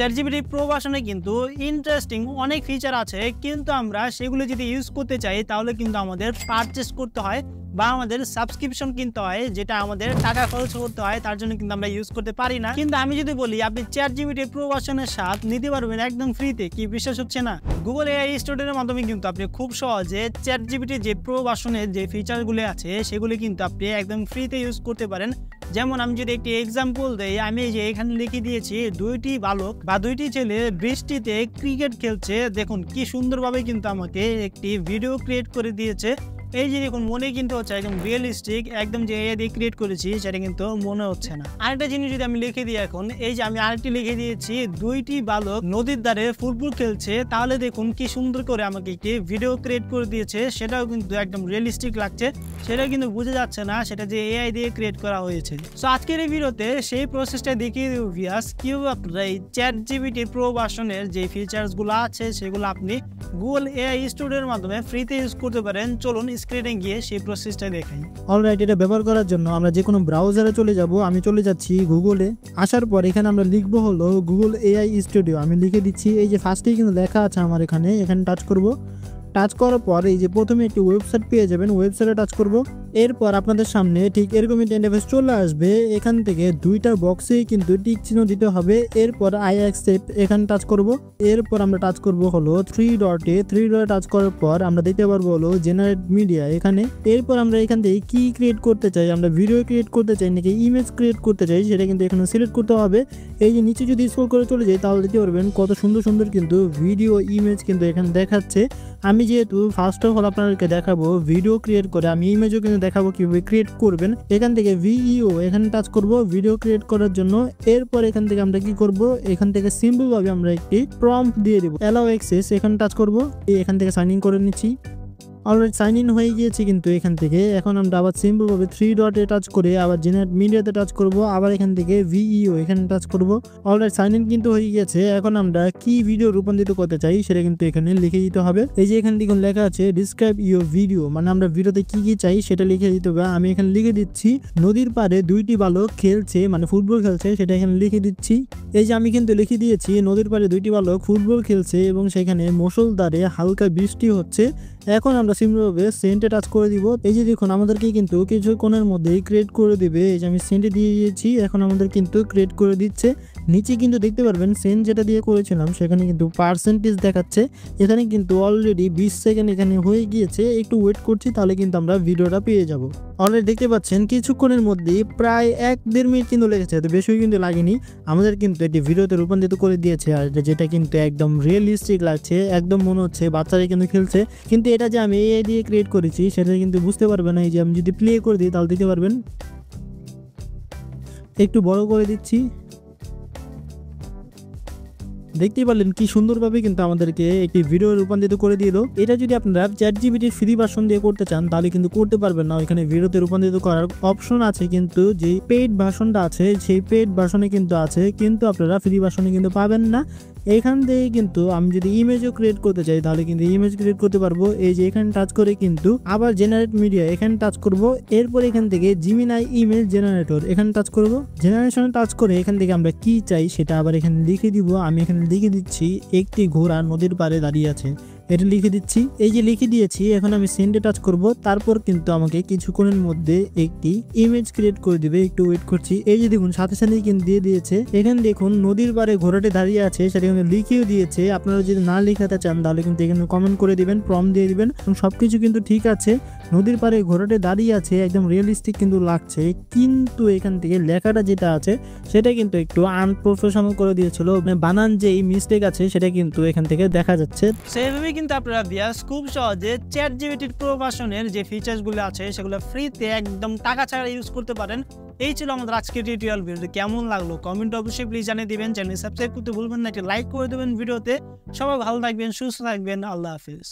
ChatGPT Pro ভার্সনে কিন্তু interesting অনেক ফিচার আছে, কিন্তু আমরা সেগুলো যদি ইউজ করতে চাই তাহলে কিন্তু আমাদের পারচেস করতে হয় বা আমাদের সাবস্ক্রিপশন কিনতে হয়, যেটা আমাদের টাকা খরচ করতে হয়, তার জন্য কিন্তু আমরা ইউজ করতে পারি না। কিন্তু আমি যদি বলি আপনি ChatGPT Pro ভার্সনের সাথে নিতে পারবেন একদম ফ্রিতে, কি বিশ্বাস হচ্ছে না? গুগল এআই স্টুডিওর মাধ্যমে কিন্তু আপনি খুব সহজে ChatGPT যে Pro ভার্সনের যে ফিচারগুলো আছে সেগুলি কিন্তু আপনি একদম ফ্রিতে ইউজ করতে পারেন। যেমন আমি যদি একটি এক্সাম্পল দেই, আমি যে এখানে লিখে দিয়েছি দুইটি বালক বা দুইটি ছেলে বৃষ্টিতে ক্রিকেট খেলছে। দেখুন কি সুন্দরভাবে কিন্তু আমাকে একটি ভিডিও ক্রিয়েট করে দিয়েছে। এই যে দেখুন মনে কিন্তু হচ্ছে একদম রিয়েলিস্টিক, একদম যে এআই দিয়ে ক্রিয়েট করেছি সেটা কিন্তু মনে হচ্ছে না। আরেকটা জিনিস যদি আমি লিখে দিই এখন, এই যে আমি আরেকটি লিখে দিয়েছি দুইটি বালক নদীর ধারে ফুটবল খেলছে, তাহলে দেখুন কি সুন্দর করে আমাকে একটি ভিডিও ক্রিয়েট করে দিয়েছে। সেটাও কিন্তু একদম রিয়েলিস্টিক লাগছে, সেটাও কিন্তু বোঝা যাচ্ছে না সেটা যে এআই দিয়ে ক্রিয়েট করা হয়েছে। সো আজকের এই ভিডিওতে সেই প্রসেসটা দেখিয়ে দেব ভিউয়ার্স, কিভাবে আপনারা এই ChatGPT Pro ভার্সনের যে ফিচার্স গুলো আছে সেগুলো আপনি গুগল এআই স্টুডিওর মাধ্যমে ফ্রিতে ইউজ করতে পারেন। চলুন স্ক্রিনে গিয়ে সেই প্রসেসটা দেখাই। অলরাইট, এটা ব্যবহার করার জন্য আমরা যে কোনো ব্রাউজারে চলে যাব। আমি চলে যাচ্ছি গুগলে। আসার পর এখানে আমরা লিখবো হলো গুগল এআই স্টুডিও। আমি লিখে দিচ্ছি, এই যে ফার্স্টেই কিন্তু লেখা আছে আমার এখানে টাচ করব। টাচ করার পর এই যে প্রথমে একটি ওয়েবসাইট পেয়ে যাবেন, ওয়েবসাইটে টাচ করব। এরপর আপনাদের সামনে ঠিক এরকম একটা ইন্টারফেস চলে আসবে। এখান থেকে দুইটা বক্সে কিন্তু টিক চিহ্ন দিতে হবে। এরপর আই অ্যাকসেপ্ট এখানে টাচ করব। এরপর আমরা টাচ করব হলো থ্রি ডটে টাচ করার পর আমরা দিতে পারবো হলো জেনারেট মিডিয়া এখানে। এরপর আমরা এখান থেকে কি ক্রিয়েট করতে চাই, আমরা ভিডিও ক্রিয়েট করতে চাই নাকি ইমেজ ক্রিয়েট করতে চাই, সেটা কিন্তু এখানে সিলেক্ট করতে হবে। এই যে নিচে যদি স্ক্রল করে চলে যাই তাহলে দেখতে পারবেন কত সুন্দর সুন্দর কিন্তু ভিডিও ইমেজ কিন্তু এখানে দেখাচ্ছে। আমি যেহেতু ফার্স্ট অফ অল আপনাদেরকে দেখাবো ভিডিও ক্রিয়েট করে, আমি ইমেজও কিন্তু দেখাবো কিভাবে ক্রিয়েট করবেন। এখান থেকে ভিইও এখানে টাচ করব ভিডিও ক্রিয়েট করার জন্য। এরপর এখান থেকে আমরা কি করব, এখান থেকে সিম্পল ভাবে আমরা একটি প্রম্পট দিয়ে দিব, অ্যালাউ অ্যাক্সেস এখানে টাচ করব। এখান থেকে সাইন ইন করে নিচ্ছি। অলরেডি সাইন ইন হয়ে গিয়েছে কিন্তু এখান থেকে। এখন আমরা আবার সিম্পল ভাবে থ্রি ডটে টাচ করে আবার জেনারেট মিডিয়াতে টাচ করব। আবার এখান থেকে ভিইও এখানে টাচ করব। অলরেডি সাইন ইন কিন্তু হয়ে গিয়েছে। এখন আমরা কি ভিডিও রূপান্তরিত করতে চাই সেটা কিন্তু এখানে লিখে দিতে হবে। এই যে এখানে দেখুন লেখা আছে ডিসক্রাইব ইউর ভিডিও, মানে আমরা ভিডিওতে কি কি চাই সেটা লিখে দিতে হবে। আমি এখানে লিখে দিচ্ছি নদীর পাড়ে দুইটি বালক খেলছে, মানে ফুটবল খেলছে, সেটা এখানে লিখে দিচ্ছি। এই যে আমি কিন্তু লিখে দিয়েছি নদীর পাড়ে দুইটি বালক ফুটবল খেলছে এবং সেখানে মুষলধারে হালকা বৃষ্টি হচ্ছে। এখন আমরা সিম্পলভাবে সেন্টে টাচ করে দিব। এই যে দেখুন আমাদেরকে কিন্তু কিছুক্ষণের মধ্যেই ক্রিয়েট করে দিবে। এই যে আমি সেন্টে দিয়ে দিয়েছি, এখন আমাদের কিন্তু ক্রিয়েট করে দিচ্ছে। নিচে কিন্তু দেখতে পারবেন সেন্ট যেটা দিয়ে করেছিলাম সেখানে কিন্তু পার্সেন্টেজ দেখাচ্ছে। এখানে কিন্তু অলরেডি 20 সেকেন্ড এখানে হয়ে গিয়েছে। একটু ওয়েট করছি, তাহলে কিন্তু আমরা ভিডিওটা পেয়ে যাব। অলরেডি দেখতে পাচ্ছেন কিছুক্ষণের মধ্যেই প্রায় 1-1.5 মিনিট কিন্তু লেগেছে, তো বেশি কিন্তু লাগেনি। আমাদের কিন্তু এটি ভিডিওতে রূপান্তরিত করে দিয়েছে, আর যেটা কিন্তু একদম রিয়েলিস্টিক লাগছে, একদম মনে হচ্ছে বাচ্চারা কিন্তু খেলছে। কিন্তু এটা যে আমি এআই দিয়ে ক্রিয়েট করেছি সেটা কিন্তু বুঝতে পারবেন না। এই যে আমি যদি প্লে করে দিই তাহলে দিতে পারবেন। একটু বড় করে দিচ্ছি, দেখতেই পারলেন কি সুন্দরভাবে কিন্তু আমাদেরকে একটি ভিডিও রূপান্তরিত করে দিল। এটা যদি আপনারা ChatGPT ফ্রি ভার্সন দিয়ে করতে চান তাহলে কিন্তু করতে পারবেন না। এখানে ভিডিওতে রূপান্তরিত করার অপশন আছে, কিন্তু যে পেইড ভার্সনটা আছে সেই পেইড ভার্সনে কিন্তু আছে, কিন্তু আপনারা ফ্রি ভার্সনে কিন্তু পাবেন না। এখান থেকে কিন্তু আমি যদি ইমেজও ক্রিয়েট করতে চাই তাহলে কিন্তু ইমেজ ক্রিয়েট করতে পারবো। এই যে এখানে টাচ করে কিন্তু আবার জেনারেট মিডিয়া এখানে টাচ করব। এরপর এখান থেকে জিমিনাই ইমেজ জেনারেটর এখানে টাচ করব। জেনারেশনে টাচ করে এখান থেকে আমরা কি চাই সেটা আবার এখানে লিখে দিব। আমি এখানে লিখে দিচ্ছি একটি ঘোড়া নদীর পাড়ে দাঁড়িয়ে আছে, এটা লিখে দিচ্ছি। এই যে লিখে দিয়েছি, এখন আমি সেন্ডে টাচ করব। তারপর কিন্তু আমাকে কিছুক্ষণের মধ্যে একটি ইমেজ ক্রিয়েট করে দিবে। একটু ওয়েট করছি। এই যে দেখুন সাথে সাথে কিন্তু দিয়ে দিয়েছে। এখানে দেখুন নদীর পাড়ে ঘোড়াটি দাঁড়িয়ে আছে, সেটা কিন্তু লিখেও দিয়েছে। আপনারা যদি না লিখাতে চান তাহলে কিন্তু এখানে কমেন্ট করে দিবেন, প্রম্পট দিয়ে দিবেন। সবকিছু কিন্তু ঠিক আছে। নদীর পাড়ে ঘোড়াটি দাঁড়িয়ে আছে, একদম রিয়েলিস্টিক কিন্তু লাগছে। কিন্তু এখান থেকে লেখাটা যেটা আছে সেটা কিন্তু একটু আনপ্রফেশনাল করে দিয়েছিল, বানান যে মিস্টেক আছে সেটা কিন্তু এখান থেকে দেখা যাচ্ছে। সেইভাবে কিন্তু আপনারা ভিউয়ার্স খুব সহজে ChatGPT Pro ভার্সনের যে ফিচারসগুলো আছে সেগুলো ফ্রিতে একদম টাকা ছাড়া ইউজ করতে পারেন। এই ছিল আমাদের আজকের টিউটোরিয়াল। ভিডিও কেমন লাগলো কমেন্ট অবশ্যই প্লিজ জানিয়ে দিবেন। চ্যানেল সাবস্ক্রাইব করতে ভুলবেন না, একটা লাইক করে দেবেন ভিডিওতে। সবাই ভালো থাকবেন, সুস্থ থাকবেন। আল্লাহ হাফিজ।